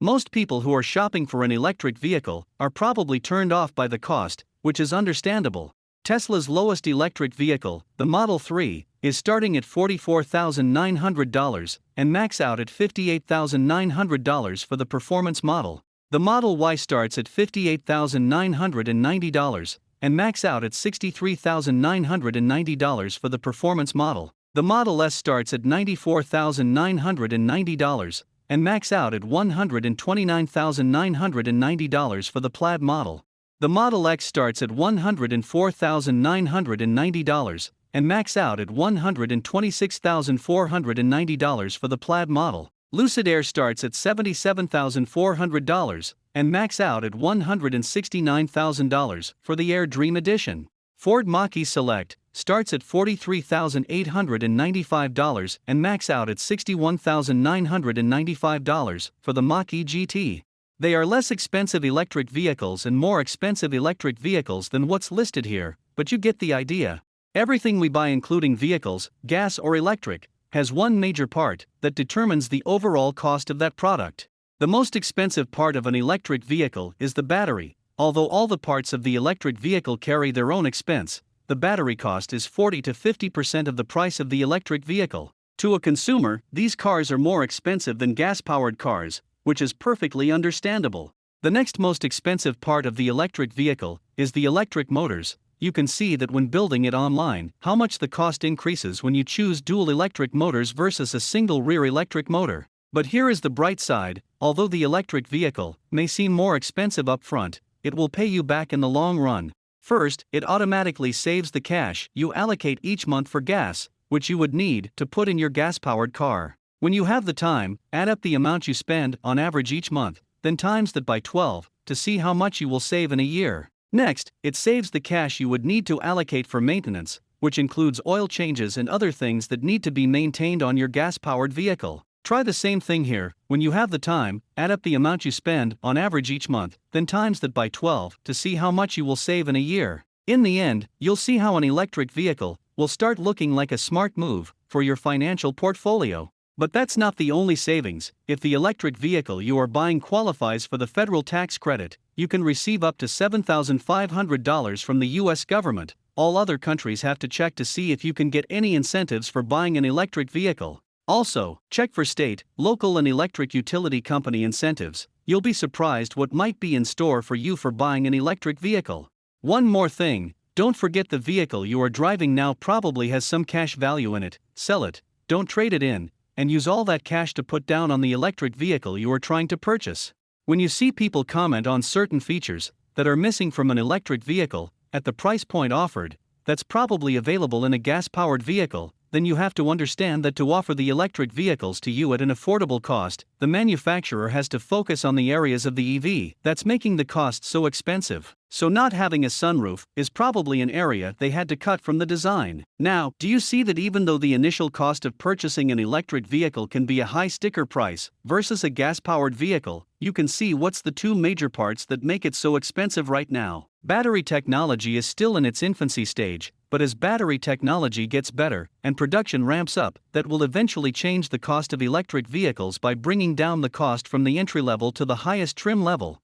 Most people who are shopping for an electric vehicle are probably turned off by the cost, which is understandable. Tesla's lowest electric vehicle, the Model 3, is starting at $44,900 and max out at $58,900 for the performance model. The Model Y starts at $58,990 and max out at $63,990 for the performance model. The Model S starts at $94,990 and max out at $129,990 for the Plaid model. The Model X starts at $104,990 and max out at $126,490 for the Plaid model. Lucid Air starts at $77,400 and max out at $169,000 for the Air Dream Edition. Ford Mach-E Select starts at $43,895 and max out at $61,995 for the Mach-E GT. They are less expensive electric vehicles and more expensive electric vehicles than what's listed here, but you get the idea. Everything we buy, including vehicles, gas or electric, has one major part that determines the overall cost of that product. The most expensive part of an electric vehicle is the battery. Although all the parts of the electric vehicle carry their own expense, the battery cost is 40 to 50% of the price of the electric vehicle. To a consumer, these cars are more expensive than gas-powered cars, which is perfectly understandable. The next most expensive part of the electric vehicle is the electric motors. You can see that when building it online, how much the cost increases when you choose dual electric motors versus a single rear electric motor. But here is the bright side: although the electric vehicle may seem more expensive up front, it will pay you back in the long run. First, it automatically saves the cash you allocate each month for gas, which you would need to put in your gas-powered car. When you have the time, add up the amount you spend on average each month, then times that by 12 to see how much you will save in a year. Next, it saves the cash you would need to allocate for maintenance, which includes oil changes and other things that need to be maintained on your gas-powered vehicle. Try the same thing here. When you have the time, add up the amount you spend on average each month, then times that by 12 to see how much you will save in a year. In the end, you'll see how an electric vehicle will start looking like a smart move for your financial portfolio. But that's not the only savings. If the electric vehicle you are buying qualifies for the federal tax credit, you can receive up to $7,500 from the US government. All other countries have to check to see if you can get any incentives for buying an electric vehicle. Also, check for state, local and electric utility company incentives. You'll be surprised what might be in store for you for buying an electric vehicle. One more thing, don't forget the vehicle you are driving now probably has some cash value in it. Sell it, don't trade it in, and use all that cash to put down on the electric vehicle you are trying to purchase. When you see people comment on certain features that are missing from an electric vehicle at the price point offered, that's probably available in a gas-powered vehicle, then you have to understand that to offer the electric vehicles to you at an affordable cost, the manufacturer has to focus on the areas of the EV that's making the cost so expensive. So not having a sunroof is probably an area they had to cut from the design. Now, do you see that even though the initial cost of purchasing an electric vehicle can be a high sticker price versus a gas-powered vehicle, you can see what's the two major parts that make it so expensive right now. Battery technology is still in its infancy stage, but as battery technology gets better and production ramps up, that will eventually change the cost of electric vehicles by bringing down the cost from the entry level to the highest trim level.